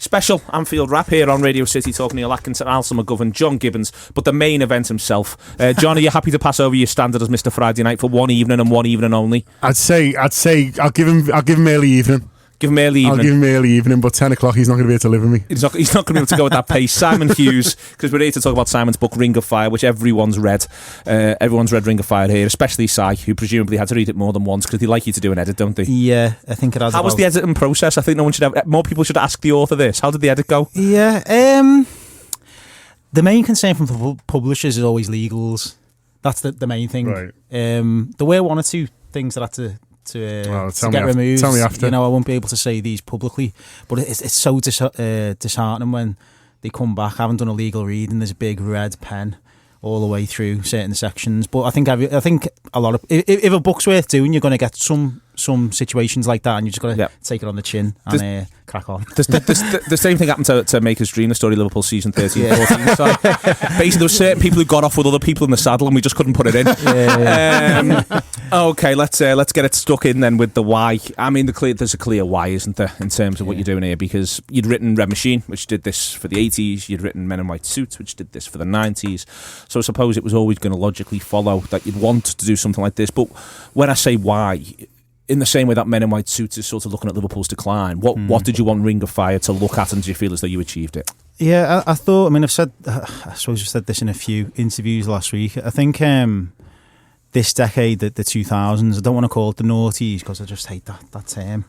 Special Anfield Wrap here on Radio CityTalk. Neil Atkinson, Alison McGovern, John Gibbons, but the main event himself. John, are you happy to pass over your standard as Mr. Friday Night for one evening and one evening only? I'd say I'll give him early evening. Give him early evening. I'll give him early evening, but 10 o'clock he's not going to be able to live with me. He's not going to be able to go at that pace. Simon Hughes, because we're here to talk about Simon's book Ring of Fire, which everyone's read. Everyone's read Ring of Fire here, especially Si, who presumably had to read it more than once because they like you to do an edit, don't they? Yeah, I think it has. How was the editing process? I think more people should ask the author this. How did the edit go? Yeah, the main concern from the publishers is always legals. That's the main thing. Right. There were one or two things that had to get removed. Tell me after. I won't be able to say these publicly, but it's so disheartening when they come back, haven't done a legal read, and there's a big red pen all the way through certain sections. But I think a lot of if a book's worth doing, you're going to get some situations like that, and you just got to take it on the chin and crack on. The same thing happened to Make Us Dream, the story of Liverpool season 13-14. So basically, there were certain people who got off with other people in the saddle, and we just couldn't put it in. Okay, let's get it stuck in then with the why. I mean, there's a clear why, isn't there, in terms of what you're doing here? Because you'd written Red Machine, which did this for the 80s. You'd written Men in White Suits, which did this for the 90s. So I suppose it was always going to logically follow that you'd want to do something like this. But when I say why, in the same way that Men in White Suits is sort of looking at Liverpool's decline, what did you want Ring of Fire to look at, and do you feel as though you achieved it? Yeah, I thought, I suppose I've said this in a few interviews last week. I think this decade, the 2000s, I don't want to call it the noughties because I just hate that term,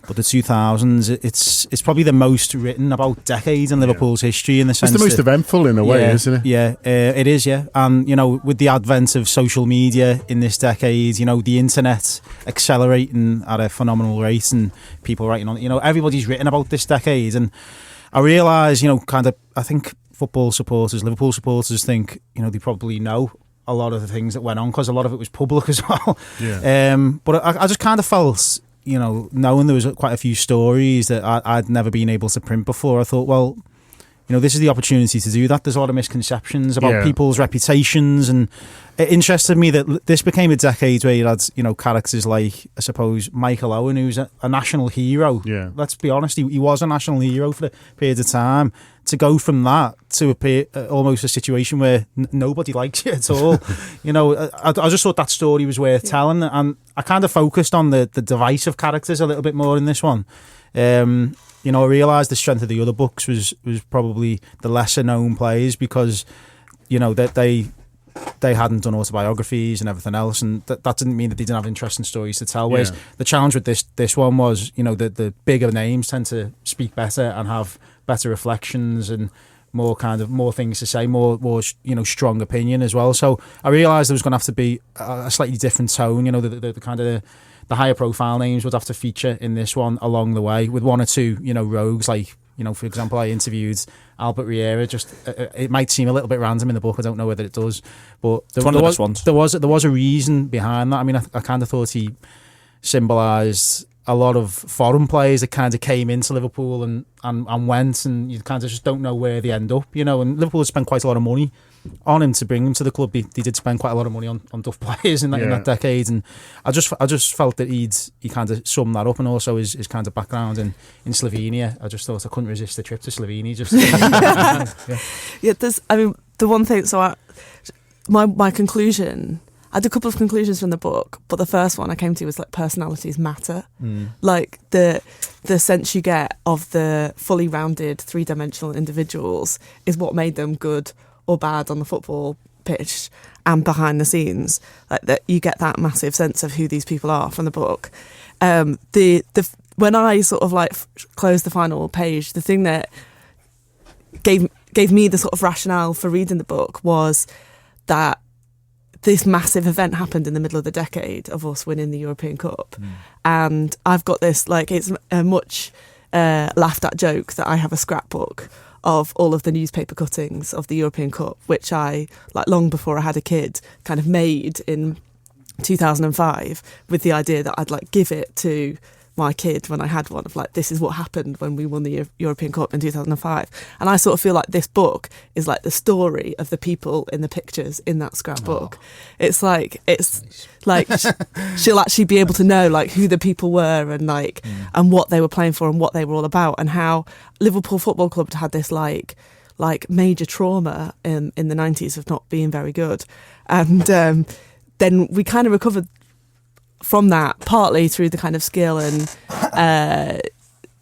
but the 2000s, it's probably the most written about decade in Liverpool's history, in the sense it's the most eventful in a way, isn't it? Yeah, it is, yeah. And, with the advent of social media in this decade, the internet accelerating at a phenomenal rate and people writing on, everybody's written about this decade. And I realise, I think football supporters, Liverpool supporters think, they probably know a lot of the things that went on because a lot of it was public as well. Yeah. But I just kind of felt, knowing there was quite a few stories that I'd never been able to print before, I thought, well, this is the opportunity to do that. There's a lot of misconceptions about people's reputations, and it interested me that this became a decade where you had, characters like, I suppose, Michael Owen, who's a national hero. Yeah. Let's be honest, he was a national hero for a period of time. To go from that to almost a situation where nobody likes you at all, I just thought that story was worth telling, and I kind of focused on the divisive characters a little bit more in this one. I realised the strength of the other books was probably the lesser known players because, that they hadn't done autobiographies and everything else, and that didn't mean that they didn't have interesting stories to tell. Whereas the challenge with this one was, the bigger names tend to speak better and have better reflections and more things to say, more strong opinion as well. So I realised there was going to have to be a slightly different tone. The kind of the higher profile names would have to feature in this one along the way, with one or two rogues. Like, for example, I interviewed Albert Riera. Just it might seem a little bit random in the book, I don't know whether it does, but there was a reason behind that. I mean, I kind of thought he symbolised a lot of foreign players that kind of came into Liverpool and went, and you kind of just don't know where they end up, and Liverpool had spent quite a lot of money on him to bring him to the club. They did spend quite a lot of money on tough players in that decade, and I just felt that he kind of summed that up, and also his kind of background in Slovenia. I just thought I couldn't resist the trip to Slovenia. The one thing, so my conclusion, I had a couple of conclusions from the book, but the first one I came to was like personalities matter. Like the sense you get of the fully rounded three-dimensional individuals is what made them good or bad on the football pitch and behind the scenes. Like that, you get that massive sense of who these people are from the book. When I sort of like closed the final page, the thing that gave me the sort of rationale for reading the book was that this massive event happened in the middle of the decade of us winning the European Cup. And I've got this, like, it's a much laughed at joke that I have a scrapbook of all of the newspaper cuttings of the European Cup, which I, like, long before I had a kid, kind of made in 2005 with the idea that I'd, like, give it to my kid when I had one, of like, this is what happened when we won the European Cup in 2005. And I sort of feel like this book is like the story of the people in the pictures in that scrapbook. It's like she'll actually be able to know like who the people were and like and what they were playing for and what they were all about, and how Liverpool Football Club had this like major trauma in the 90s of not being very good. And then we kind of recovered from that, partly through the kind of skill and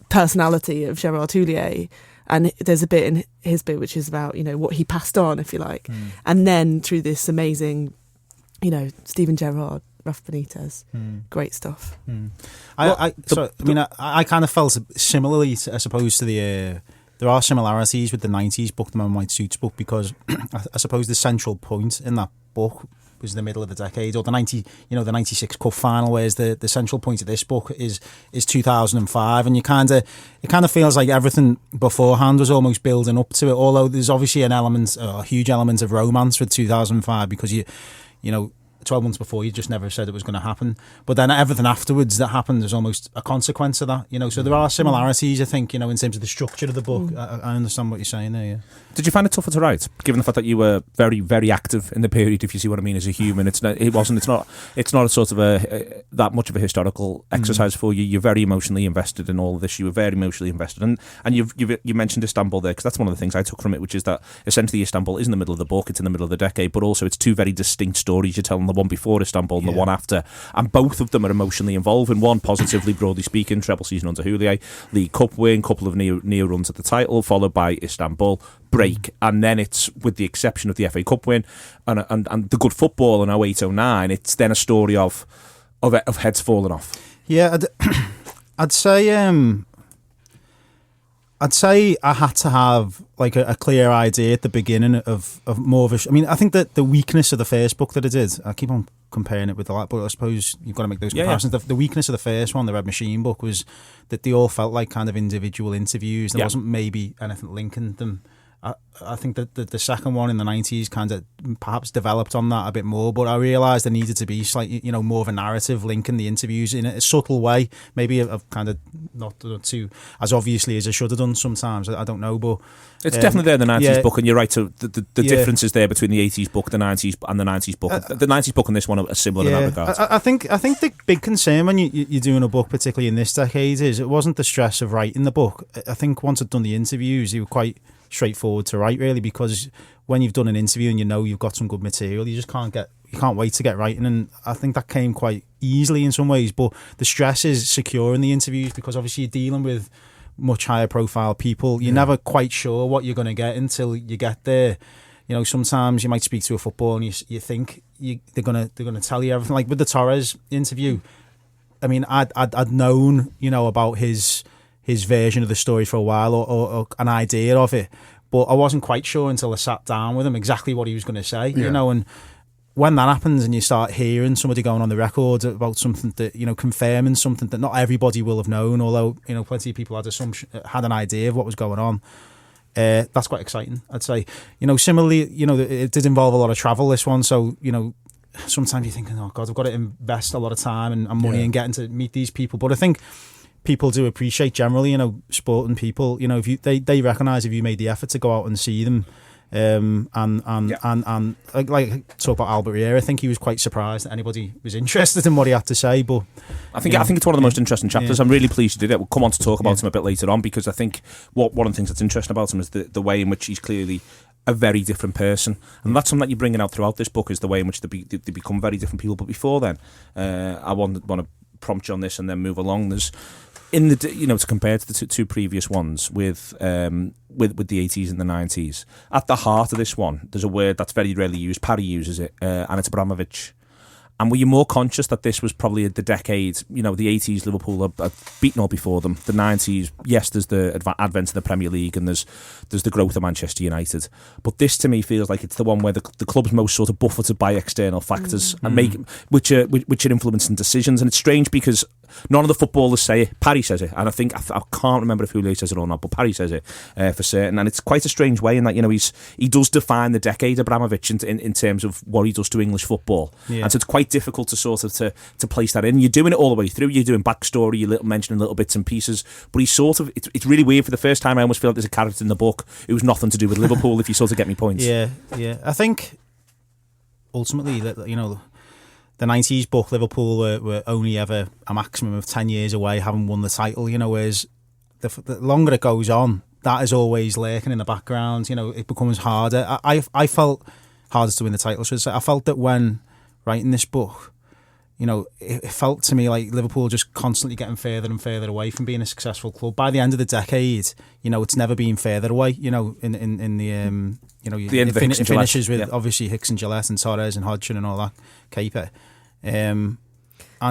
personality of Gerard Houllier. And there's a bit in his bit which is about, you know, what he passed on, if you like. And then through this amazing, you know, Steven Gerrard, Rafa Benitez, great stuff. I kind of felt similarly, I suppose, to the... there are similarities with the 90s book, the Man in White Suits book, because I suppose the central point in that book was the middle of the decade, or the 96 Cup final, whereas the central point of this book is 2005, and it kind of feels like everything beforehand was almost building up to it, although there's obviously a huge element of romance with 2005, because you know 12 months before you just never said it was going to happen, but then everything afterwards that happened is almost a consequence of that, you know. So there are similarities, I think, you know, in terms of the structure of the book. I understand what you're saying there. Yeah. Did you find it tougher to write, given the fact that you were very, very active in the period, if you see what I mean, as a human? It's not a sort of that much of a historical exercise for you. You're very emotionally invested in all of this. You were very emotionally invested, and you mentioned Istanbul there, because that's one of the things I took from it, which is that essentially Istanbul is in the middle of the book, it's in the middle of the decade, but also it's two very distinct stories you're telling, the one before Istanbul and the one after, and both of them are emotionally involving. One positively, broadly speaking, treble season under Houllier, League Cup win, couple of near runs at the title, followed by Istanbul break, and then it's, with the exception of the FA Cup win and the good football in 08-09, it's then a story of heads falling off. Yeah, I'd say I had to have like a clear idea at the beginning of more of a... I mean, I think that the weakness of the first book that I did, I keep on comparing it with the last, but I suppose you've got to make those comparisons. The weakness of the first one, the Red Machine book, was that they all felt like kind of individual interviews. There wasn't maybe anything linking them. I think that the second one in the 90s kind of perhaps developed on that a bit more, but I realised there needed to be slightly, you know, more of a narrative linking the interviews in a subtle way. Maybe I've kind of not done too as obviously as I should have done sometimes. I don't know, but it's definitely there in the 90s book, and you're right. So the differences there between the 80s book, the 90s, and the 90s book. The 90s book and this one are similar in that regard. I think the big concern when you're doing a book, particularly in this decade, is it wasn't the stress of writing the book. I think once I'd done the interviews, they were quite straightforward to write, really, because when you've done an interview and you know you've got some good material, you just can't wait to get writing. And I think that came quite easily in some ways, but the stress is securing the interviews, because obviously you're dealing with much higher profile people. You're never quite sure what you're going to get until you get there. You know, sometimes you might speak to a footballer and you think they're gonna tell you everything. Like with the Torres interview, I mean, I'd known, you know, about his version of the story for a while, or an idea of it, but I wasn't quite sure until I sat down with him exactly what he was going to say, you know. And when that happens and you start hearing somebody going on the record about something that, you know, confirming something that not everybody will have known, although, you know, plenty of people had an idea of what was going on, that's quite exciting, I'd say. You know, similarly, you know, it did involve a lot of travel, this one, so, you know, sometimes you're thinking, oh God, I've got to invest a lot of time and money in getting to meet these people. But I think people do appreciate generally, you know, sporting people, you know, if they recognise if you made the effort to go out and see them, and like talk about Albert Riera, I think he was quite surprised that anybody was interested in what he had to say. But I think it's one of the most interesting chapters. I'm really pleased you did it. We'll come on to talk about him a bit later on, because I think one of the things that's interesting about him is the way in which he's clearly a very different person, and that's something that you're bringing out throughout this book, is the way in which they become very different people. But before then, I want to prompt you on this and then move along. There's to compare to the two previous ones with the 80s and the 90s. At the heart of this one, there's a word that's very rarely used. Parry uses it, and it's Abramovich. And were you more conscious that this was probably the decade, you know, the 80s, Liverpool are beaten all before them. The 90s, yes, there's the advent of the Premier League and there's the growth of Manchester United. But this, to me, feels like it's the one where the club's most sort of buffeted by external factors and which are influencing decisions. And it's strange because none of the footballers say it. Parry says it, and I think I can't remember if Houllier says it or not, but Parry says it for certain, and it's quite a strange way in that, you know, he does define the decade, Abramovich, in terms of what he does to English football, and so it's quite difficult to sort of to place that in. You're doing it all the way through. You're doing backstory, you're mentioning little bits and pieces, but he's sort of it's really weird. For the first time, I almost feel like there's a character in the book who was nothing to do with Liverpool. If you sort of get me points, yeah. I think ultimately, you know, the 90s book, Liverpool were only ever a maximum of 10 years away, having won the title, you know, whereas the longer it goes on, that is always lurking in the background, you know, it becomes harder. I felt hardest to win the title, so I felt that when writing this book, you know, it felt to me like Liverpool just constantly getting further and further away from being a successful club. By the end of the decade, you know, it's never been further away, you know, in the you know, it finishes with obviously Hicks and Gillette and Torres and Hodgson and all that, Caper. And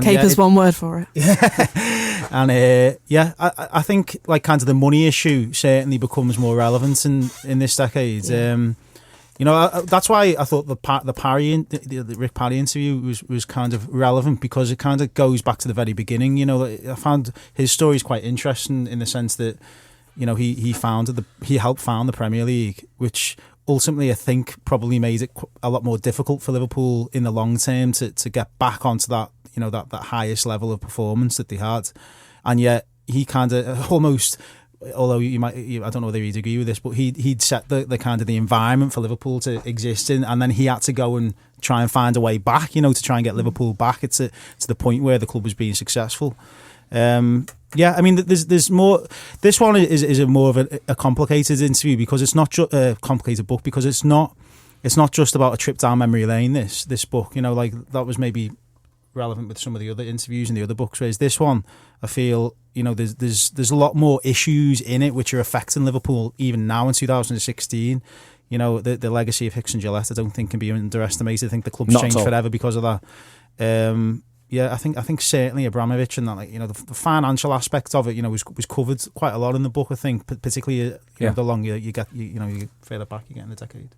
Caper's one word for it. And I think like kind of the money issue certainly becomes more relevant in this decade. You know, that's why I thought the Rick Parry interview was kind of relevant, because it kind of goes back to the very beginning. You know, I found his story quite interesting in the sense that, you know, he helped found the Premier League, which ultimately I think probably made it a lot more difficult for Liverpool in the long term to get back onto that, you know, that highest level of performance that they had. And yet he kind of almost, although I don't know whether you'd agree with this, but he'd set the kind of the environment for Liverpool to exist in, and then he had to go and try and find a way back, you know, to try and get Liverpool back to the point where the club was being successful. I mean, there's more. This one is a more of a complicated interview, because it's not a complicated book, because it's not just about a trip down memory lane. This book, you know, like that was maybe relevant with some of the other interviews and the other books, whereas this one, I feel, you know, there's a lot more issues in it which are affecting Liverpool even now in 2016. You know, the legacy of Hicks and Gillette, I don't think can be underestimated. I think the club's changed forever because of that. I think certainly Abramovich and that, like, you know, the financial aspect of it, you know, was covered quite a lot in the book. I think, particularly you know, the longer you get, you know, you get further back you get in the decade.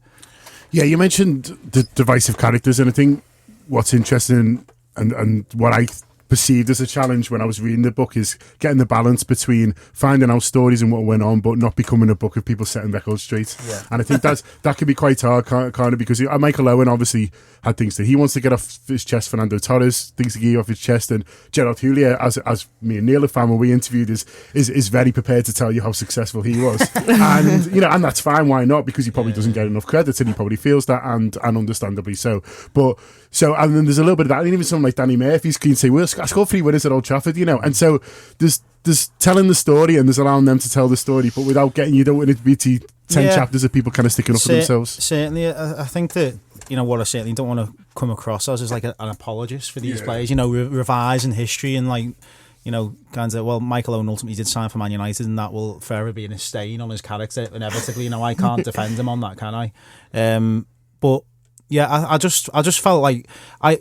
Yeah, you mentioned the divisive characters, and I think what's interesting and what I perceived as a challenge when I was reading the book is getting the balance between finding out stories and what went on, but not becoming a book of people setting records straight. Yeah. And I think that can be quite hard, kind of, because Michael Owen obviously had things that he wants to get off his chest, Fernando Torres things to get off his chest, and Gerard Houllier, as me and Neil have found when we interviewed, is very prepared to tell you how successful he was. And you know, and that's fine, why not? Because he probably doesn't get enough credit, and he probably feels that, and understandably so. And then there's a little bit of that, and even someone like Danny Murphy's can say, well, I scored 3 winners at Old Trafford, you know, and so there's telling the story, and there's allowing them to tell the story, but without getting, you don't want it to be 10 chapters of people kind of sticking up for themselves. Certainly, I think that, you know, what I certainly don't want to come across as is like an apologist for these players, you know, revising history and, like, you know, kind of, well, Michael Owen ultimately did sign for Man United, and that will forever be a stain on his character, inevitably. You know, I can't defend him on that, can I? But yeah, I just felt like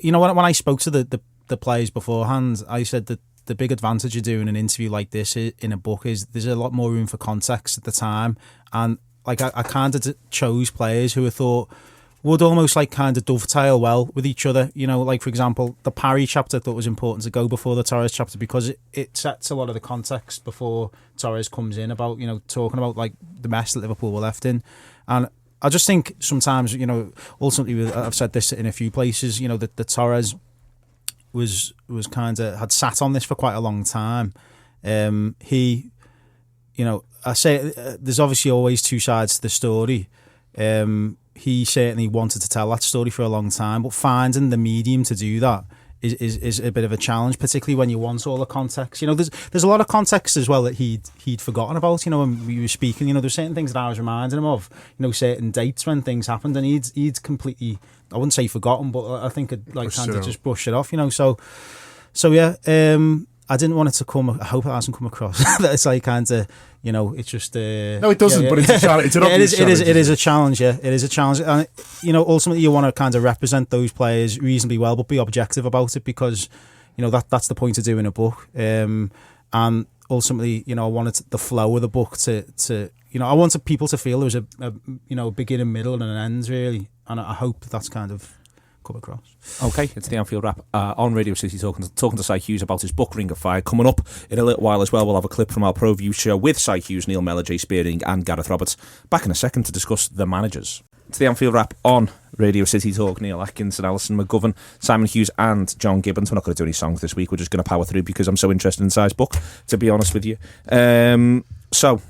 you know, when I spoke to the players beforehand, I said that the big advantage of doing an interview like this in a book is there's a lot more room for context at the time, and like I kind of chose players who I thought would almost like kind of dovetail well with each other. You know, like for example, the Parry chapter I thought was important to go before the Torres chapter, because it sets a lot of the context before Torres comes in about, you know, talking about like the mess that Liverpool were left in. And I just think sometimes, you know, ultimately I've said this in a few places, you know, that the Torres was kind of had sat on this for quite a long time. He, you know, I say there's obviously always two sides to the story. He certainly wanted to tell that story for a long time, but finding the medium to do that is a bit of a challenge, particularly when you want all the context. You know, there's a lot of context as well that he'd forgotten about. You know, when we were speaking, you know, there's certain things that I was reminding him of. You know, certain dates when things happened, and he'd completely, I wouldn't say forgotten, but I think I'd like kind of just brushed it off. You know, so yeah. I didn't want it to come. I hope it hasn't come across that it's like kind of, you know, it's just. No, it doesn't. But it's a challenge. It's an obvious challenge. It is a challenge. Yeah, it is a challenge, and you know, ultimately, you want to kind of represent those players reasonably well, but be objective about it, because, you know, that's the point of doing a book. And ultimately, you know, I wanted the flow of the book to you know, I wanted people to feel there was a you know, beginning, middle, and an end, really, and I hope that's kind of come across. Okay, it's the Anfield Wrap on Radio City talking to Si Hughes about his book Ring of Fire. Coming up in a little while as well, we'll have a clip from our Pro View show with Si Hughes, Neil Mellor, Jay Spearing and Gareth Roberts. Back in a second to discuss the managers. It's the Anfield Wrap on Radio City Talk. Neil Atkinson, Alison McGovern, Simon Hughes and John Gibbons. We're not going to do any songs this week. We're just going to power through because I'm so interested in Si's book, to be honest with you. So,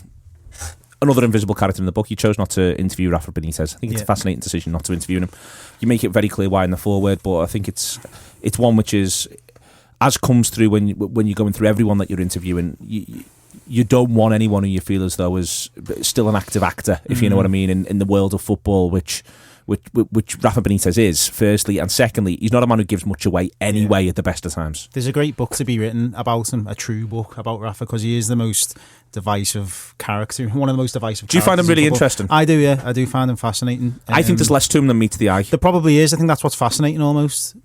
another invisible character in the book. You chose not to interview Rafa Benitez. I think it's a fascinating decision not to interview him. You make it very clear why in the foreword, but I think it's one which is, as comes through when you're going through everyone that you're interviewing, you don't want anyone who you feel as though is still an active actor, if you know what I mean, in the world of football, which Rafa Benitez is, firstly, and secondly, he's not a man who gives much away anyway at the best of times. There's a great book to be written about him, a true book about Rafa, because he is the most divisive character, one of the most divisive characters. Do you find him really interesting? I do, yeah. I do find him fascinating. I think there's less to him than meets the eye. There probably is. I think that's what's fascinating almost.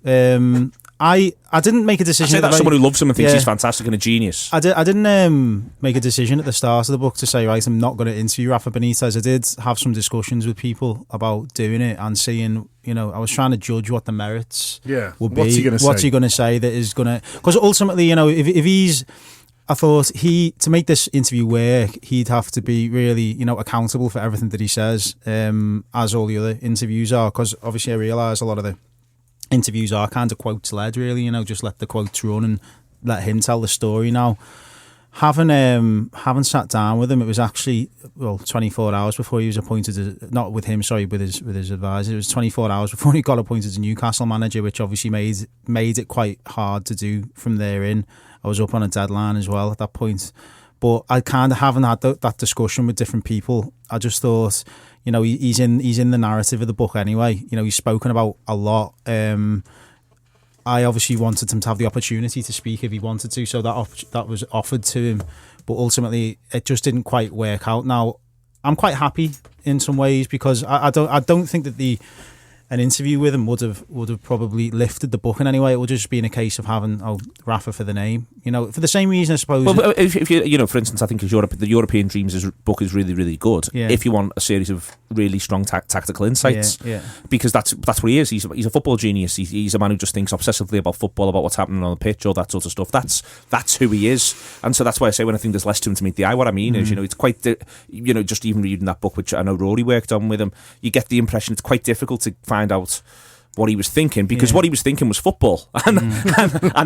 I didn't make a decision. I say that's someone who loves him and thinks he's fantastic and a genius. I didn't make a decision at the start of the book to say, right, I'm not going to interview Rafa Benitez. I did have some discussions with people about doing it and seeing, I was trying to judge what the merits would be. What's he going to say that is going to... Because ultimately, if he's... I thought to make this interview work, he'd have to be really, accountable for everything that he says, as all the other interviews are. Because obviously I realise a lot of the interviews are kind of quotes led, really, just let the quotes run and let him tell the story. Now, having sat down with him, it was actually 24 hours before he was appointed not with him, sorry, with his advisor. It was 24 hours before he got appointed as Newcastle manager, which obviously made it quite hard to do from there in. I was up on a deadline as well at that point, but I kind of haven't had that discussion with different people. I just thought, he's in the narrative of the book anyway. He's spoken about a lot. I obviously wanted him to have the opportunity to speak if he wanted to, so that was offered to him, but ultimately it just didn't quite work out. Now I'm quite happy in some ways because I don't think that an interview with him would have probably lifted the book in any way. It would just be in a case of having Rafa for the name, for the same reason, I suppose. Well, if you, for instance, I think the European Dreams book is really, really good. Yeah. If you want a series of really strong tactical insights, because that's what he is. He's a football genius. He's a man who just thinks obsessively about football, about what's happening on the pitch, all that sort of stuff. That's who he is, and so that's why I say when I think there's less to him to meet the eye. What I mean is, it's quite, just even reading that book, which I know Rory worked on with him, you get the impression it's quite difficult to find out what he was thinking, because what he was thinking was football, and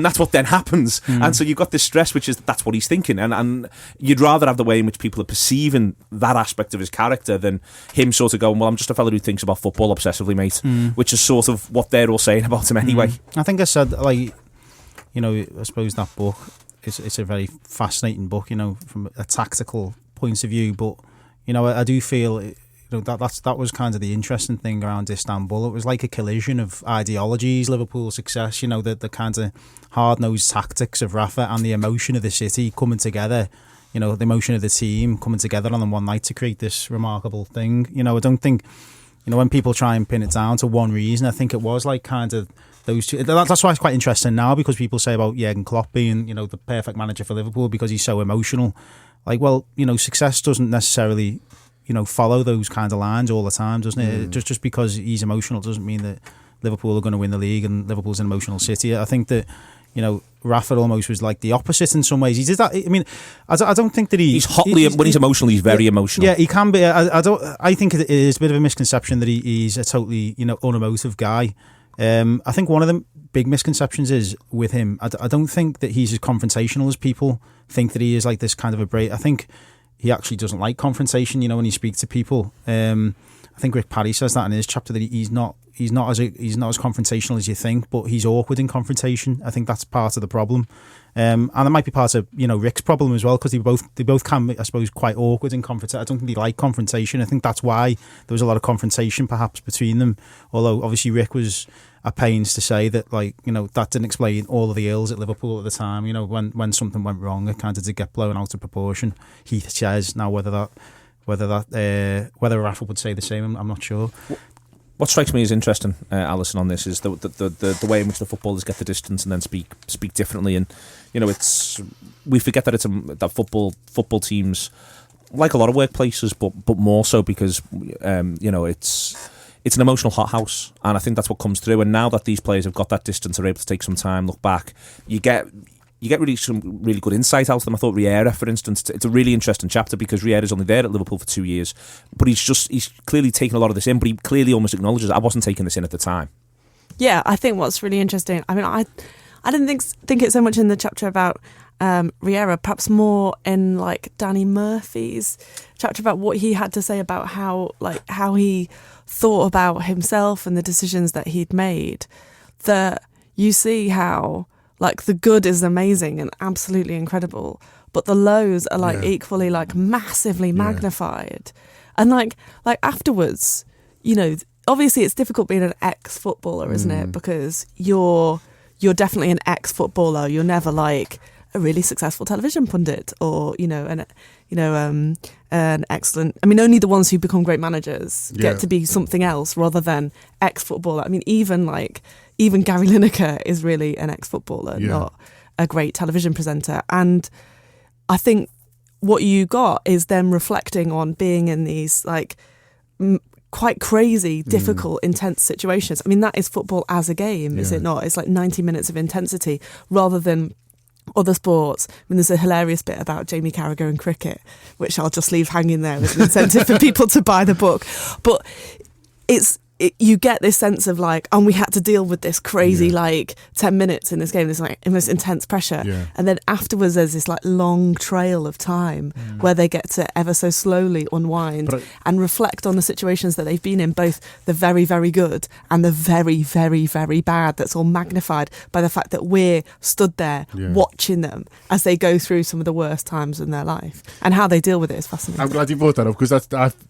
that's what then happens, and so you've got this stress, which is that's what he's thinking, and you'd rather have the way in which people are perceiving that aspect of his character than him sort of going, well, I'm just a fella who thinks about football obsessively, mate, which is sort of what they're all saying about him anyway. I think I said, I suppose that book it's a very fascinating book, from a tactical point of view, but I do feel that was kind of the interesting thing around Istanbul. It was like a collision of ideologies, Liverpool success, the kind of hard-nosed tactics of Rafa and the emotion of the city coming together, the emotion of the team coming together on one night to create this remarkable thing. I don't think, when people try and pin it down to one reason, I think it was like kind of those two. That's why it's quite interesting now, because people say about Jurgen Klopp being, the perfect manager for Liverpool because he's so emotional. Like, well, success doesn't necessarily follow those kind of lines all the time, doesn't it? Just because he's emotional doesn't mean that Liverpool are going to win the league and Liverpool's an emotional city. I think that, Rafa almost was like the opposite in some ways. He did that. I mean, I don't think that he's hotly, when he's emotional, he's very emotional. Yeah, he can be. I think it is a bit of a misconception that he's a totally, unemotive guy. I think one of the big misconceptions is with him, I don't think that he's as confrontational as people think that he is, like this kind of a break. I think he actually doesn't like confrontation, when he speaks to people. I think Rick Parry says that in his chapter, that he's not as confrontational as you think, but he's awkward in confrontation. I think that's part of the problem, and it might be part of Rick's problem as well, because they both can be, I suppose, quite awkward in confrontation. I don't think they like confrontation. I think that's why there was a lot of confrontation perhaps between them. Although obviously Rick was at pains to say that, that didn't explain all of the ills at Liverpool at the time. When something went wrong, it kind of did get blown out of proportion. He says now whether Rafa would say the same, I'm not sure. What strikes me as interesting, Alison, on this is the way in which the footballers get the distance and then speak differently, and we forget that that football teams, like a lot of workplaces, but more so because it's an emotional hothouse, and I think that's what comes through. And now that these players have got that distance, are able to take some time, look back, you get really some really good insight out of them. I thought Riera, for instance, it's a really interesting chapter because Riera's only there at Liverpool for 2 years, but he's clearly taken a lot of this in, but he clearly almost acknowledges I wasn't taking this in at the time. Yeah, I think what's really interesting, I mean, I didn't think it so much in the chapter about Riera, perhaps more in like Danny Murphy's chapter about what he had to say about how he thought about himself and the decisions that he'd made, that you see how like the good is amazing and absolutely incredible, but the lows are like equally like massively magnified. And like afterwards, you know, obviously it's difficult being an ex-footballer, isn't it? Because you're definitely an ex-footballer. You're never like a really successful television pundit or, an excellent... I mean, only the ones who become great managers get to be something else rather than ex-footballer. I mean, even Gary Lineker is really an ex-footballer, not a great television presenter. And I think what you got is them reflecting on being in these like quite crazy, difficult, intense situations. I mean, that is football as a game, is it not? It's like 90 minutes of intensity rather than other sports. I mean, there's a hilarious bit about Jamie Carragher and cricket, which I'll just leave hanging there as an incentive for people to buy the book. But you get this sense of like, and we had to deal with this crazy like 10 minutes in this game, this like almost intense pressure. And then afterwards there's this like long trail of time where they get to ever so slowly unwind and reflect on the situations that they've been in, both the very, very good and the very, very, very bad, that's all magnified by the fact that we're stood there watching them as they go through some of the worst times in their life, and how they deal with it is fascinating. I'm glad you brought that up, because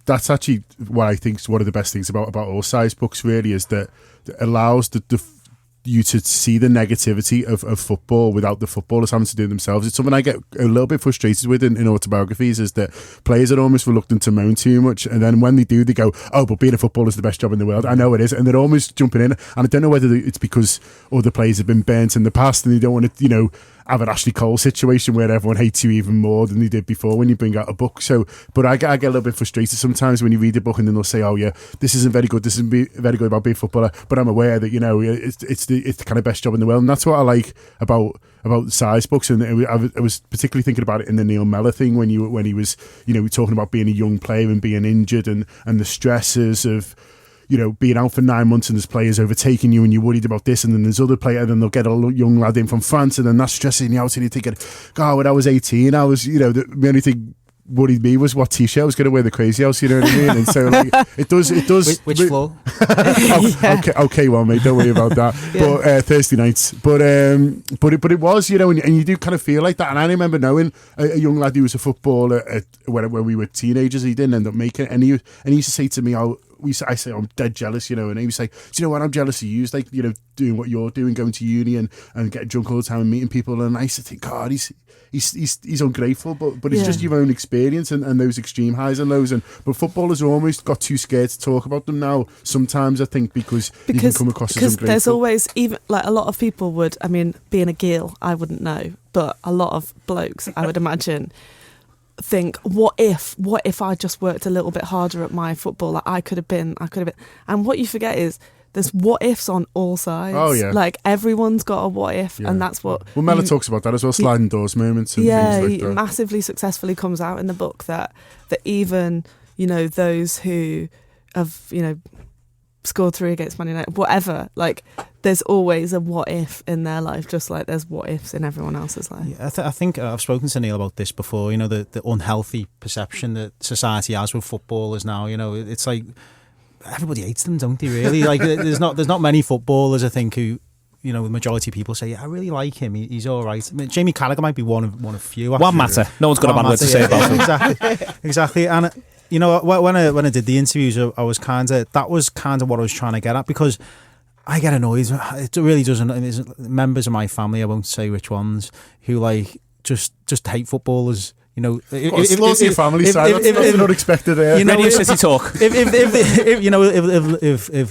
that's actually what I think is one of the best things about all sides books, really, is that it allows you to see the negativity of football without the footballers having to do it themselves. It's something I get a little bit frustrated with in autobiographies, is that players are almost reluctant to moan too much, and then when they do, they go, oh, but being a footballer is the best job in the world. I know it is, and they're almost jumping in, and I don't know whether it's because other players have been burnt in the past and they don't want to, have an Ashley Cole situation where everyone hates you even more than they did before when you bring out a book. So, but I get a little bit frustrated sometimes when you read a book and then they'll say, oh yeah, this isn't very good, this isn't very good about being a footballer, but I'm aware that, it's the kind of best job in the world. And that's what I like about size books. And I was particularly thinking about it in the Neil Mellor thing when he was, talking about being a young player and being injured and the stresses of, being out for 9 months and there's players overtaking you and you're worried about this, and then there's other player, and then they'll get a young lad in from France, and then that's stressing you out, and you're thinking, God, when I was 18, I was, the only thing worried me was what T-shirt I was going to wear the crazy house, you know what I mean? And so like, it does. Which floor? Okay, well, mate, don't worry about that. But Thursday nights. But it was, and you do kind of feel like that. And I remember knowing a young lad who was a footballer when we were teenagers. He didn't end up making it, and he used to say to me, I say I'm dead jealous, and he was like, do you know what, I'm jealous of you, like, doing what you're doing, going to uni and getting drunk all the time and meeting people. And I used to think, God, he's ungrateful, but it's just your own experience and those extreme highs and lows. But footballers are almost got too scared to talk about them now sometimes, I think, because you can come across as ungrateful. Because there's always, even like a lot of people would, I mean, being a Gill, I wouldn't know, but a lot of blokes, I would imagine, think, what if I just worked a little bit harder at my football, like I could have been. And what you forget is there's what ifs on all sides. Oh yeah, like everyone's got a what if, and that's what. Well, Mellor talks about that as well, sliding doors moments. And things like he that. Massively successfully comes out in the book that even those who have scored 3 against Man United, whatever, like there's always a what if in their life, just like there's what ifs in everyone else's life. Yeah, I think I've spoken to Neil about this before, the unhealthy perception that society has with footballers now. It's like everybody hates them, don't they, really? Like there's not many footballers, I think, who the majority of people say, yeah, I really like him, he's all right. I mean, Jamie Carragher might be one of few. One matter. No one's got a bad word to say about him. Exactly. And when I did the interviews, that was kind of what I was trying to get at, because I get annoyed. It really doesn't. There's members of my family, I won't say which ones, who like just hate footballers. You know, Slow your family side. That's unexpected there. You know, Radio City Talk. If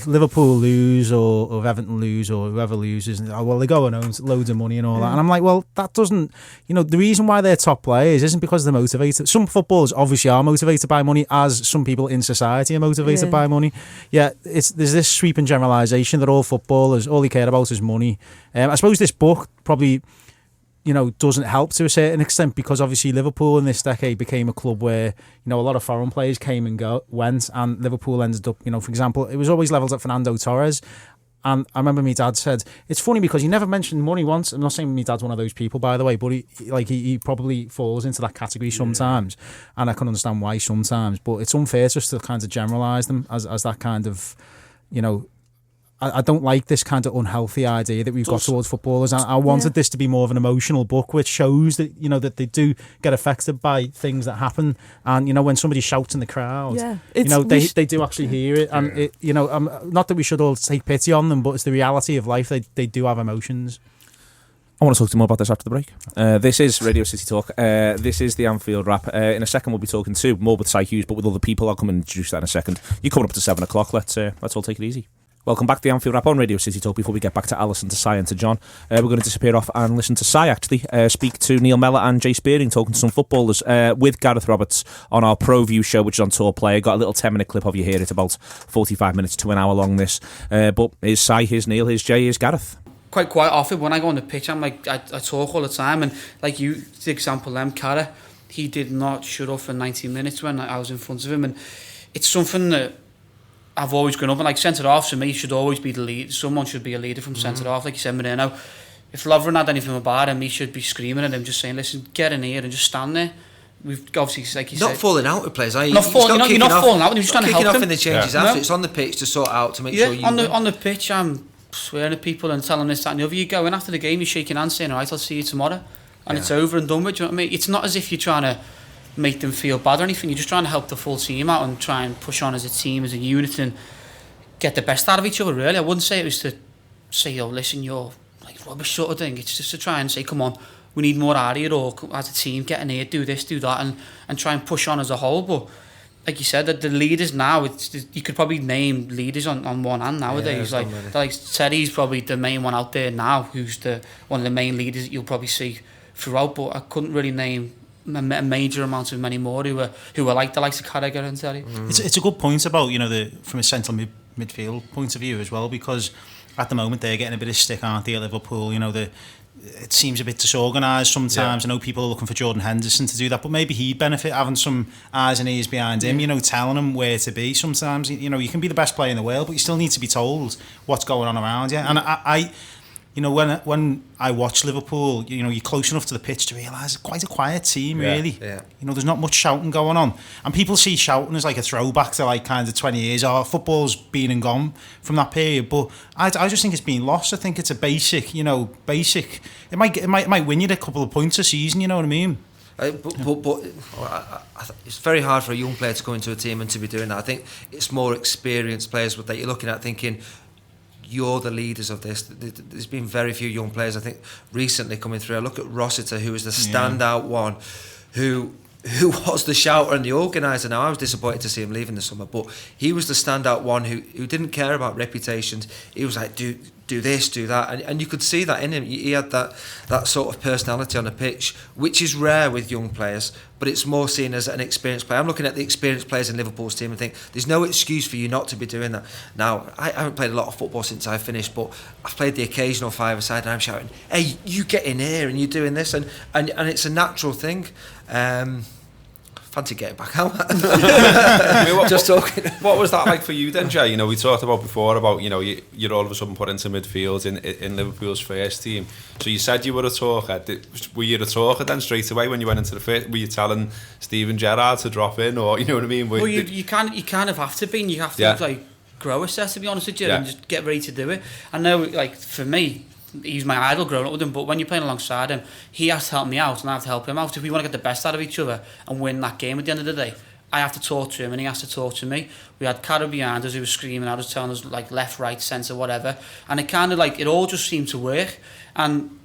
Liverpool lose or if Everton lose or whoever loses, they go and own loads of money and all that. And I'm like, well, that doesn't. You know, the reason why they're top players isn't because they're motivated. Some footballers obviously are motivated by money, as some people in society are motivated by money. Yeah, there's this sweeping generalisation that all footballers, all they care about is money. I suppose this book probably, you know, doesn't help to a certain extent, because obviously Liverpool in this decade became a club where, you know, a lot of foreign players came and went, and Liverpool ended up, you know, for example, it was always levelled at Fernando Torres. And I remember my dad said, it's funny because he never mentioned money once. I'm not saying my dad's one of those people, by the way, but he probably falls into that category sometimes. And I can understand why sometimes, but it's unfair just to kind of generalise them as that kind of, you know, I don't like this kind of unhealthy idea that we've got towards footballers. I wanted this to be more of an emotional book, which shows that, you know, that they do get affected by things that happen. And, you know, when somebody shouts in the crowd, you know, they do actually hear it. And, it, you know, not that we should all take pity on them, but it's the reality of life. They do have emotions. I want to talk to you more about this after the break. This is Radio City Talk. This is the Anfield Wrap. In a second, we'll be talking more with Si Hughes, but with other people. I'll come and introduce that in a second. You're coming up to 7 o'clock. Let's all take it easy. Welcome back to the Anfield Wrap on Radio City Talk. Before we get back to Alison, to Si and to John, we're going to disappear off and listen to Si actually speak to Neil Mellor and Jay Spearing talking to some footballers with Gareth Roberts on our Pro View show, which is on Tour Player. Got a little 10-minute clip of you here. It's about 45 minutes to an hour long, this. But here's Si, here's Neil, here's Jay, here's Gareth. Quite often when I go on the pitch, I'm like, I talk all the time, and like you, the example, Carragher, he did not shut up for 90 minutes when I was in front of him, and it's something that I've always grown up, and like centre-half for me should always be the lead. Someone should be a leader from centre-half, like you said, Moreno. If Lovren had anything about him, he should be screaming at him, just saying, listen, get in here and just stand there. We've obviously, like you said... Not falling out with players, are you? You're not falling out, you're just trying to help kicking him. off in the changes after. It's on the pitch to sort out, to make sure you... on the pitch, I'm swearing at people and telling this, that and the other. You go in after the game, you're shaking hands saying, all right, I'll see you tomorrow. And it's over and done with, do you know what I mean? It's not as if you're trying to make them feel bad or anything. You're just trying to help the full team out and try and push on as a team, as a unit, and get the best out of each other, really. I wouldn't say it was to say, oh, listen, you're like rubbish sort of thing. It's just to try and say, come on, we need more out of you, or as a team, get in here, do this, do that, and try and push on as a whole. But like you said, that the leaders now, you could probably name leaders on one hand nowadays. Like Teddy's probably the main one out there now, who's one of the main leaders that you'll probably see throughout. But I couldn't really name a major amount of many more who are like the likes of Carragher and Teddy. It's a good point about, you know, from a central midfield point of view as well, because at the moment they're getting a bit of stick, aren't they, at Liverpool? You know, it seems a bit disorganised sometimes. I know people are looking for Jordan Henderson to do that, but maybe he'd benefit having some eyes and ears behind him, you know, telling him where to be. Sometimes, you know, you can be the best player in the world, but you still need to be told what's going on around you. And I you know, when I watch Liverpool, you know, you're close enough to the pitch to realise it's quite a quiet team, really. Yeah. You know, there's not much shouting going on. And people see shouting as like a throwback to like kind of 20 years. Oh, football's been and gone from that period. But I just think it's been lost. I think it's a basic. It might win you a couple of points a season, you know what I mean? But it's very hard for a young player to come into a team and to be doing that. I think it's more experienced players that you're looking at thinking, you're the leaders of this. There's been very few young players, I think, recently coming through. I look at Rossiter, who was the standout one, who was the shouter and the organiser. Now, I was disappointed to see him leaving the summer, but he was the standout one who didn't care about reputations. He was like, do this, do that, and you could see that in him. He had that sort of personality on the pitch, which is rare with young players, but it's more seen as an experienced player. I'm looking at the experienced players in Liverpool's team and think there's no excuse for you not to be doing that. Now, I haven't played a lot of football since I finished, but I've played the occasional five-a-side and I'm shouting, hey, you get in here and you're doing this, and it's a natural thing. Fancy getting back out. Just talking. What was that like for you then, Jay? You know, we talked about before about, you know, you're all of a sudden put into midfield in Liverpool's first team. So you said you were a talker. Were you a talker then straight away when you went into the first? Were you telling Steven Gerrard to drop in, or you know what I mean? Well, you kind of have to be, and you have to like grow a set, to be honest with you, and just get ready to do it. I know, like for me, he's my idol growing up with him, but when you're playing alongside him, he has to help me out and I have to help him out. If we want to get the best out of each other and win that game at the end of the day, I have to talk to him and he has to talk to me. We had Carragher behind us who was screaming at us, telling us like left, right, centre, whatever, and it kind of like, it all just seemed to work. And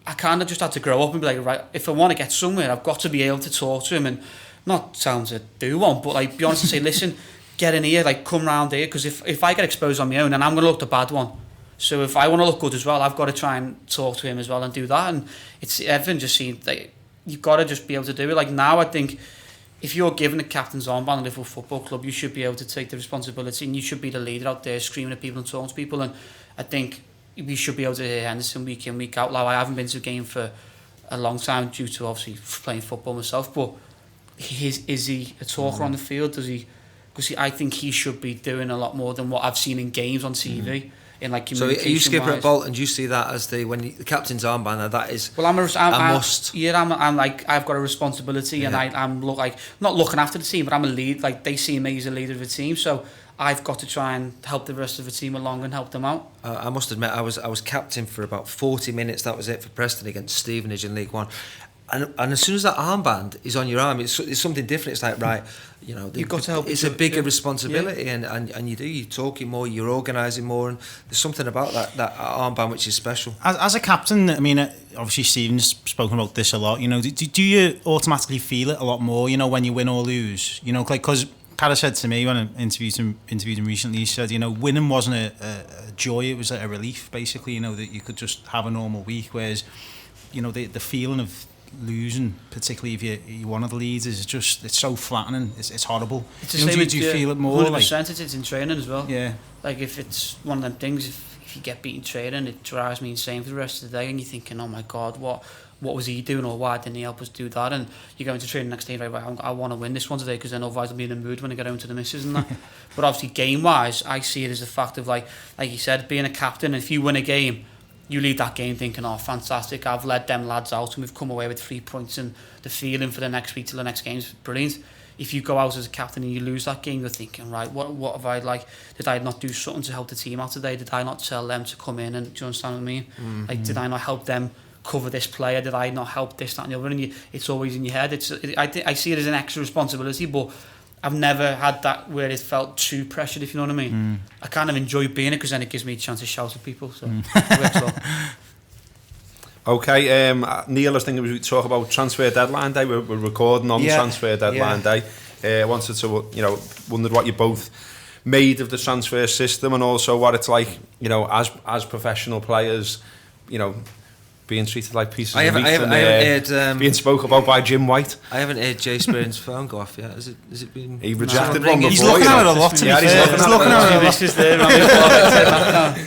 I kind of just had to grow up and be like, right, if I want to get somewhere, I've got to be able to talk to him and not tell him to do one, but like be honest and say, listen, get in here, like come round here, because if I get exposed on my own, then I'm going to look the bad one. So if I want to look good as well, I've got to try and talk to him as well and do that. And it's everything just seems like you've got to just be able to do it. Like now, I think if you're given a captain's armband at Liverpool Football Club, you should be able to take the responsibility and you should be the leader out there screaming at people and talking to people. And I think we should be able to hear Henderson week in, week out. Like, I haven't been to a game for a long time due to obviously playing football myself, but is he a talker on the field? Does he? Because I think he should be doing a lot more than what I've seen in games on TV. In like communication. So are you skipper at Bolton? Do you see that as the captain's armband? That is. Well, I'm a must. Yeah, I'm like I've got a responsibility, and I'm not looking after the team, but I'm a lead. Like they see me as a leader of the team, so I've got to try and help the rest of the team along and help them out. I must admit, I was captain for about 40 minutes. That was it for Preston against Stevenage in League One. And as soon as that armband is on your arm, it's something different. It's like, right, you've got to help. It's a bigger responsibility, and you're talking more, you're organising more, and there's something about that armband which is special. As a captain, I mean, obviously Stephen's spoken about this a lot. Do you automatically feel it a lot more? When you win or lose. Like because Carragher said to me when I interviewed him recently, he said, winning wasn't a joy; it was a relief, basically. That you could just have a normal week, whereas the feeling of losing, particularly if you're one of the leads, is just it's so flattening. It's horrible. It's the same. Do you feel it more? 100%. It's in training as well. Yeah. Like if it's one of them things, if you get beaten training, it drives me insane for the rest of the day, and you're thinking, oh my God, what was he doing, or why didn't he help us do that? And you go into training the next day, right? I want to win this one today because then otherwise I'll be in the mood when I get home to the missus and that. But obviously, game wise, I see it as a fact of like you said, being a captain. If you win a game, you leave that game thinking, oh, fantastic, I've led them lads out and we've come away with 3 points, and the feeling for the next week till the next game is brilliant. If you go out as a captain and you lose that game, you're thinking, right, what have I, did I not do something to help the team out today? Did I not tell them to come in and, do you understand what I mean? Mm-hmm. Like, did I not help them cover this player? Did I not help this, that and the other? And it's always in your head. I see it as an extra responsibility, but I've never had that where it felt too pressured, if you know what I mean. I kind of enjoy being it because then it gives me a chance to shout at people, so it works well. Okay, Neil, I was thinking we would talk about transfer deadline day. We're recording on transfer deadline day. I wanted to, wondered what you both made of the transfer system, and also what it's like, as professional players, being treated like pieces of meat and being spoke about by Jim White. I haven't heard Jay Spearn's phone go off yet. Has it been? He rejected one before. He's looking at it a lot. He's looking at it a lot.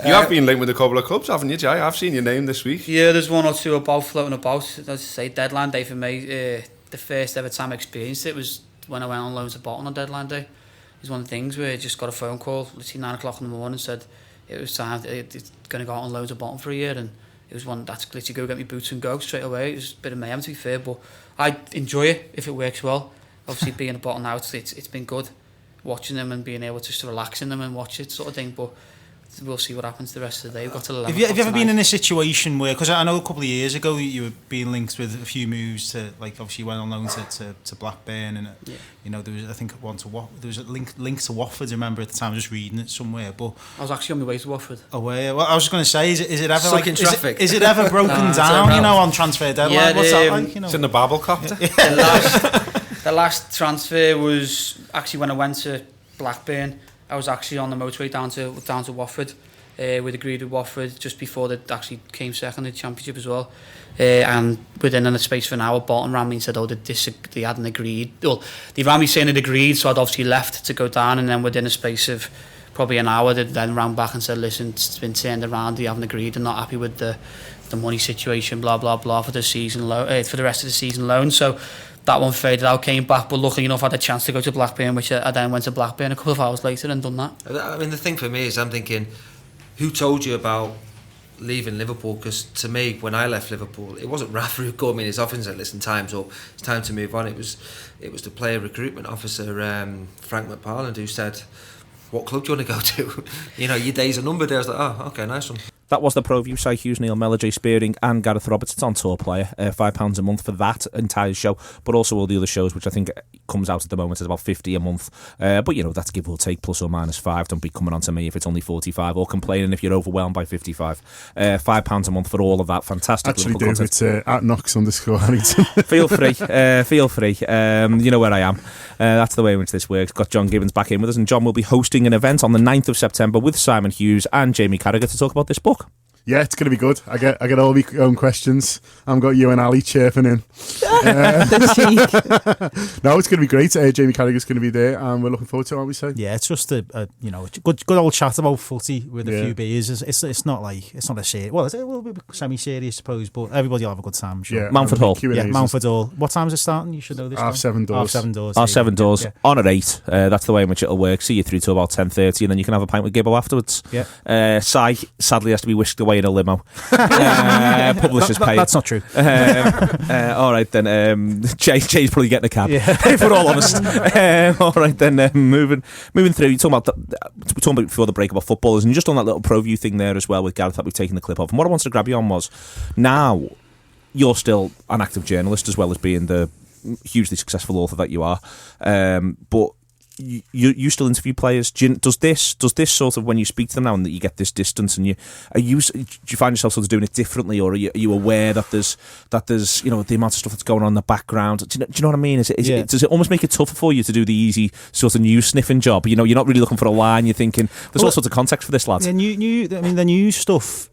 You have been linked with a couple of clubs, haven't you, Jay? I've seen your name this week. Yeah, there's one or two floating about. As I say, deadline day for me, the first ever time I experienced it was when I went on loan to Bolton on deadline day. It's one of the things where I just got a phone call, literally 9 o'clock in the morning, said it was time, it's going to go out on loan to Bolton for a year, and it was one that's literally go get me boots and go straight away. It was a bit of mayhem, to be fair, but I enjoy it if it works well. Obviously, being a Bolton now, it's been good watching them and being able just to relax in them and watch it sort of thing, but we'll see what happens the rest of the day. We've got to 11 Have you ever been in a situation where, because I know a couple of years ago you were being linked with a few moves to, like, obviously you went on loan to Blackburn, and there was, I think, there was a link to Watford. I remember at the time, I was just reading it somewhere, but I was actually on my way to Watford. Oh, well, I was just going to say, is it ever stuck in traffic? Is it ever broken down? On transfer deadline? Yeah, what's that like? It's in the Babel copter. The last transfer was actually when I went to Blackburn. I was actually on the motorway down to Watford. We'd agreed with Watford just before they actually came second in the Championship as well. And within a space of an hour, Bolton ran me and said, they hadn't agreed. Well, they ran me saying they'd agreed, so I'd obviously left to go down, and then within a space of probably an hour, they then ran back and said, listen, it's been turned around, you haven't agreed, they're not happy with the money situation, blah, blah, blah, for the season for the rest of the season loan. So that one faded out, came back, but luckily enough I had a chance to go to Blackburn, which I then went to Blackburn a couple of hours later and done that. I mean, the thing for me is I'm thinking, who told you about leaving Liverpool? Because to me, when I left Liverpool, it wasn't Rafa who called me in his office and said, listen, time's up, it's time to move on. It was the player recruitment officer, Frank McParland, who said, what club do you want to go to? Your days are numbered. I was like, oh, okay, nice one. That was the ProView site. Hughes, Neil Mellor, Jay Spearing and Gareth Roberts. It's on Tour Player. £5 a month for that entire show, but also all the other shows, which I think comes out at the moment is about 50 a month. But that's give or take, plus or minus 5. Don't be coming on to me if it's only 45 or complaining if you're overwhelmed by 55. £5 a month for all of that fantastic Actually, Liverpool Dave, content. it's @Knox_Harrington. Feel free. You know where I am. That's the way in which this works. Got John Gibbons back in with us, and John will be hosting an event on the 9th of September with Simon Hughes and Jamie Carragher to talk about this book. Yeah, it's going to be good. I get all my own questions. I've got you and Ali chirping in. No, it's going to be great. Jamie Carragher's going to be there, and we're looking forward to it, aren't we, say? Yeah, it's just a good old chat about footy with a few beers. It's not a serious. Well, it will be semi-serious, I suppose, but everybody will have a good time. Sure. Yeah, Mountford Hall. Yeah, Mountford Hall. What time is it starting? You should know this. 7 doors. 7 doors. Seven doors. Yeah. On at 8. That's the way in which it'll work. See you through to about 10:30, and then you can have a pint with Gibbo afterwards. Yeah. Si sadly has to be whisked away in a limo. Publishers pay. That's not true. All right then. Jay's probably getting a cab. Yeah. If we're all honest. All right then. Moving through. We're talking about before the break about footballers, and just on that little ProView thing there as well with Gareth that we've taken the clip of. And what I wanted to grab you on was, now you're still an active journalist as well as being the hugely successful author that you are, but you still interview players. Does this sort of, when you speak to them now and that you get this distance, and do you find yourself sort of doing it differently, or are you aware that there's the amount of stuff that's going on in the background? Do you know what I mean? Does it almost make it tougher for you to do the easy sort of news sniffing job? You're not really looking for a line. You're thinking there's all sorts of context for this, lads. Yeah, the news stuff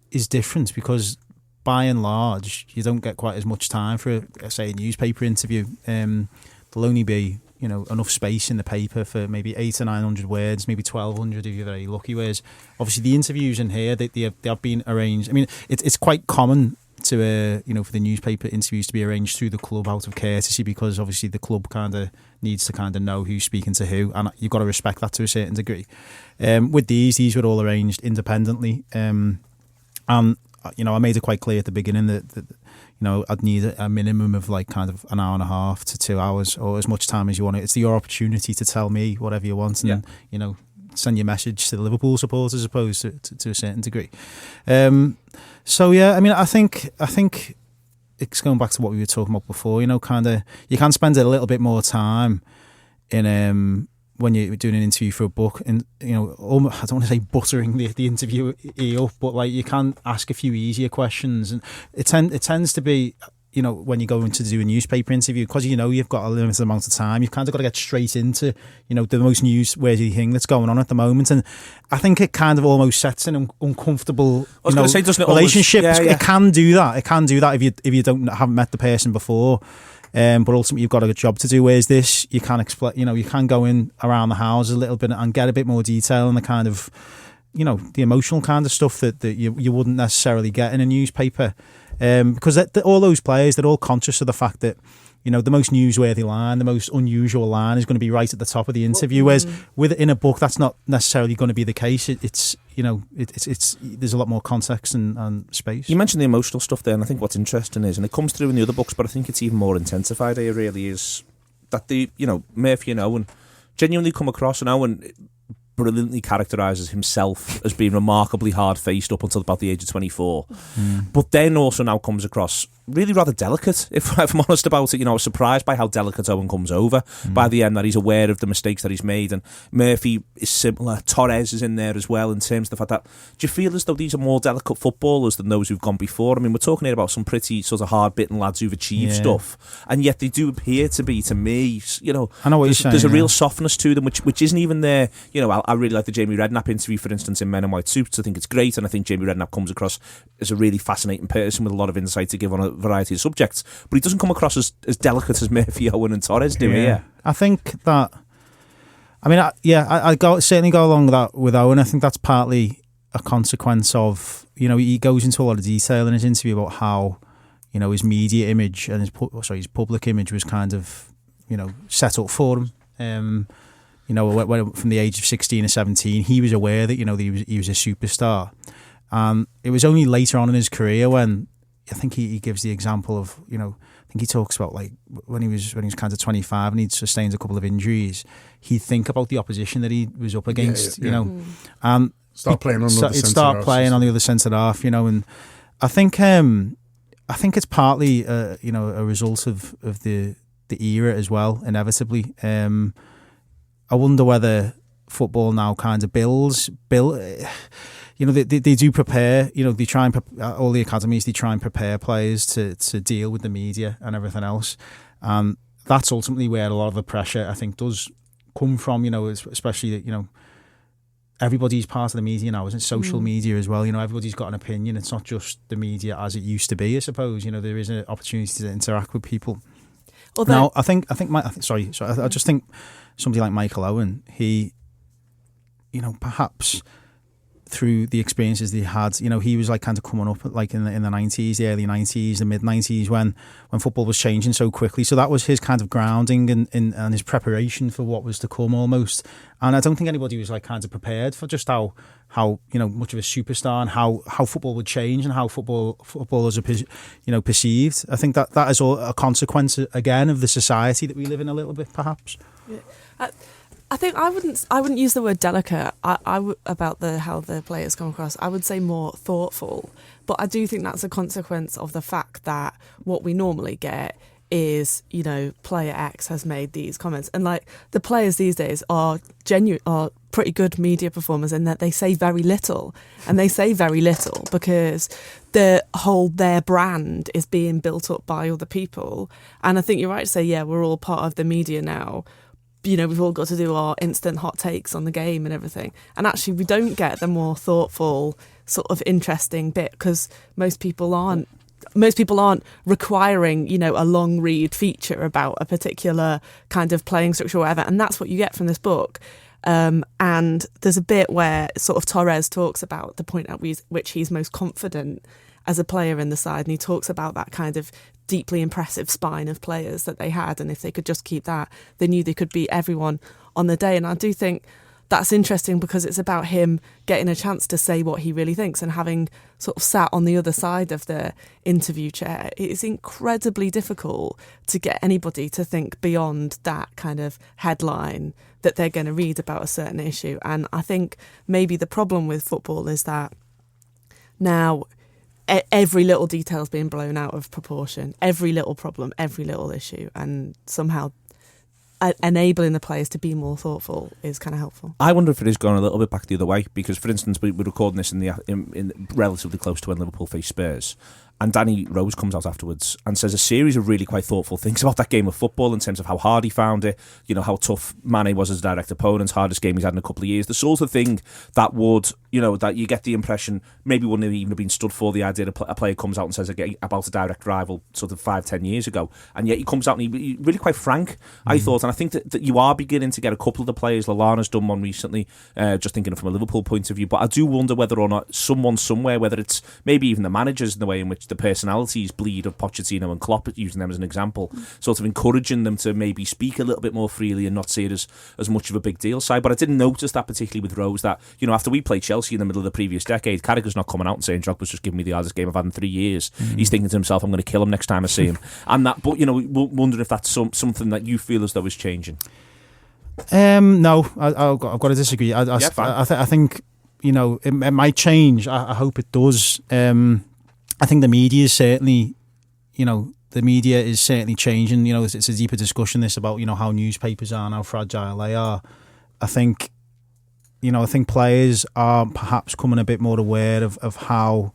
is different because, by and large, you don't get quite as much time for, say, a newspaper interview. There'll only be enough space in the paper for maybe 800 or 900 words, maybe 1,200 if you're very lucky. Whereas, obviously, the interviews in here they have been arranged. I mean, it's quite common to for the newspaper interviews to be arranged through the club out of courtesy, because obviously the club kind of needs to kind of know who's speaking to who, and you've got to respect that to a certain degree. With these were all arranged independently, and I made it quite clear at the beginning that I'd need a minimum of like kind of an hour and a half to 2 hours, or as much time as you want. It's your opportunity to tell me whatever you want, and send your message to the Liverpool supporters, I suppose, to a certain degree. So yeah, I mean, I think it's going back to what we were talking about before. Kind of you can spend a little bit more time in when you're doing an interview for a book, and almost, I don't want to say buttering the interviewee up, but like you can ask a few easier questions, and it tends to be when you're going to do a newspaper interview, because you've got a limited amount of time, you've kind of got to get straight into the most newsworthy thing that's going on at the moment, and I think it kind of almost sets an uncomfortable relationship. It can do that if you haven't met the person before. But ultimately, you've got a job to do. Whereas this, you can explain. You can go in around the house a little bit and get a bit more detail on the kind of, the emotional kind of stuff that you wouldn't necessarily get in a newspaper. Because all those players, they're all conscious of the fact that the most newsworthy line, the most unusual line, is going to be right at the top of the interview. Whereas in a book, that's not necessarily going to be the case. It's there's a lot more context and space. You mentioned the emotional stuff there, and I think what's interesting is, and it comes through in the other books, but I think it's even more intensified here, really, is that Murphy and Owen genuinely come across, and Owen brilliantly characterises himself as being remarkably hard-faced up until about the age of 24, but then also now comes across really rather delicate, if I'm honest about it. I was surprised by how delicate Owen comes over by the end, that he's aware of the mistakes that he's made, and Murphy is similar. Torres is in there as well, in terms of the fact that, do you feel as though these are more delicate footballers than those who've gone before? I mean, we're talking here about some pretty sort of hard-bitten lads who've achieved stuff, and yet they do appear to be, to me, I know what you're saying, there's a real softness to them, which isn't even there. I really like the Jamie Redknapp interview, for instance, in Men in White Suits. I think it's great, and I think Jamie Redknapp comes across as a really fascinating person with a lot of insight to give on a variety of subjects, but he doesn't come across as delicate as Murphy, Owen and Torres do here. I think that, I certainly go along with Owen. I think that's partly a consequence of, he goes into a lot of detail in his interview about how, his media image and his public image was kind of, set up for him. When from the age of 16 or 17, he was aware that, he was a superstar. It was only later on in his career when, I think he gives the example of, I think he talks about like when he was kind of 25 and he'd sustained a couple of injuries, he'd think about the opposition that he was up against, And Start playing on the other centre start half. playing on the other centre half, and I think it's partly a result of the era as well, inevitably. I wonder whether football now kind of they do prepare, they try and all the academies, they try and prepare players to deal with the media and everything else. That's ultimately where a lot of the pressure, I think, does come from, especially, everybody's part of the media now, isn't it? Social media as well. Everybody's got an opinion. It's not just the media as it used to be, I suppose. There is an opportunity to interact with people. Now, I just think somebody like Michael Owen, he, perhaps through the experiences that he had, he was like kind of coming up like in the 90s, the early 90s, the mid 90s when football was changing so quickly. So that was his kind of grounding and his preparation for what was to come almost. And I don't think anybody was like kind of prepared for just how much of a superstar and how football would change and how footballers are perceived. I think that is all a consequence again of the society that we live in a little bit, perhaps. Yeah. I think I wouldn't use the word delicate about how the players come across. I would say more thoughtful. But I do think that's a consequence of the fact that what we normally get is, player X has made these comments. And like the players these days are pretty good media performers in that they say very little. And they say very little because their brand is being built up by other people. And I think you're right to say, yeah, we're all part of the media now. We've all got to do our instant hot takes on the game and everything. And actually, we don't get the more thoughtful, sort of interesting bit because most people aren't requiring, a long read feature about a particular kind of playing structure or whatever. And that's what you get from this book. And there's a bit where sort of Torres talks about the point at which he's most confident as a player in the side. And he talks about that kind of deeply impressive spine of players that they had. And if they could just keep that, they knew they could beat everyone on the day. And I do think that's interesting because it's about him getting a chance to say what he really thinks and having sort of sat on the other side of the interview chair. It's incredibly difficult to get anybody to think beyond that kind of headline that they're going to read about a certain issue. And I think maybe the problem with football is that now every little detail's being blown out of proportion, every little problem, every little issue, and somehow enabling the players to be more thoughtful is kind of helpful. I wonder if it is going a little bit back the other way because, for instance, we're recording this in relatively close to when Liverpool face Spurs. And Danny Rose comes out afterwards and says a series of really quite thoughtful things about that game of football in terms of how hard he found it, how tough Mane was as a direct opponent, hardest game he's had in a couple of years. The sort of thing that would, that you get the impression maybe wouldn't have even been stood for, the idea a player comes out and says about a direct rival sort of 5-10 years ago. And yet he comes out and he's really quite frank, I thought. And I think that you are beginning to get a couple of the players. Lallana's done one recently, just thinking from a Liverpool point of view. But I do wonder whether or not someone somewhere, whether it's maybe even the managers in the way in which the personalities bleed of Pochettino and Klopp, using them as an example, sort of encouraging them to maybe speak a little bit more freely and not see it as much of a big deal side. But I didn't notice that particularly with Rose, that, after we played Chelsea in the middle of the previous decade, Carragher's not coming out and saying Drogba's just giving me the hardest game I've had in 3 years. He's thinking to himself, I'm going to kill him next time I see him. And that, but, wondering if that's something that you feel as though is changing. No, I've got to disagree. I think, it might change. I hope it does. I think the media is certainly, the media is certainly changing. It's a deeper discussion this about, how newspapers are and how fragile they are. I think players are perhaps coming a bit more aware of how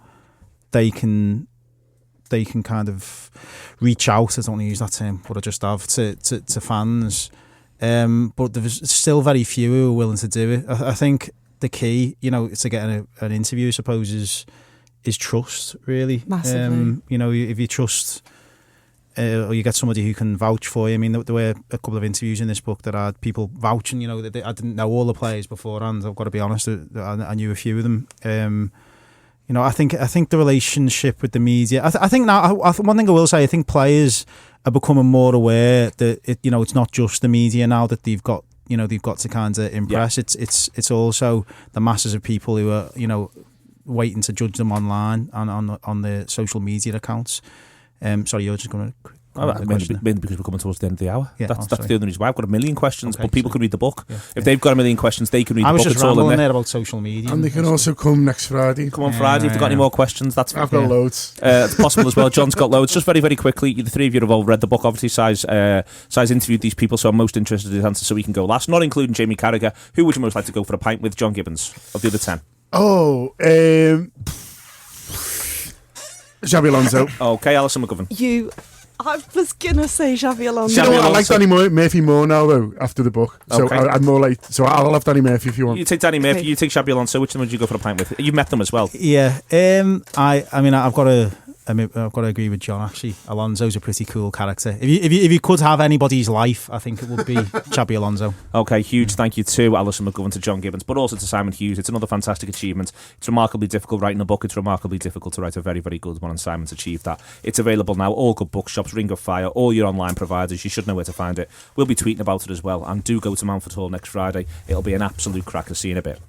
they can kind of reach out. I don't want to use that term, but I just have to fans. But there's still very few who are willing to do it. I think the key, to get an interview, I suppose, is trust, really. Massively. If you trust, or you get somebody who can vouch for you. I mean, there were a couple of interviews in this book that had people vouching. That I didn't know all the players beforehand. I've got to be honest. I knew a few of them. I think the relationship with the media. I think now. One thing I will say, I think players are becoming more aware that it's not just the media now that they've got to kind of impress. Yeah. It's also the masses of people who are waiting to judge them online on the social media accounts. Sorry, you're just going to. Mainly because we're coming towards the end of the hour. Yeah, that's the only reason why. I've got a million questions, Okay, but people so- can read the book. Yeah. If they've got a million questions, they can read I the was book. just It's all in rambling there. there about social media. And they can also come next Friday. Come on Friday if they've got any more questions. That's I've got loads. It's possible as well. John's got loads. Just very, very quickly, the three of you have all read the book. Obviously, Si's interviewed these people, so I'm most interested in his answer, so we can go last. Not including Jamie Carragher. Who would you most like to go for a pint with? John Gibbons of the other 10. Oh, Xabi Alonso. Okay, Alison McGovern. I was gonna say Xabi Alonso. You know what? I like Danny Murphy more now, though, after the book. So Okay. I'm more like. So I'll have Danny Murphy if you want. You take Danny Murphy. Okay. You take Xabi Alonso. Which one would you go for a pint with? You've met them as well. Yeah, I mean, I've got to agree with John. Actually, Alonso's a pretty cool character. If you could have anybody's life, I think it would be Xabi Alonso. Okay, huge thank you to Alison McGovern, to John Gibbons, but also to Simon Hughes. It's another fantastic achievement. It's remarkably difficult writing a book. It's remarkably difficult to write a very, very good one, and Simon's achieved that. It's available now, all good bookshops, Ring of Fire, all your online providers. You should know where to find it. We'll be tweeting about it as well, and do go to Manford Hall next Friday. It'll be an absolute cracker. See you in a bit.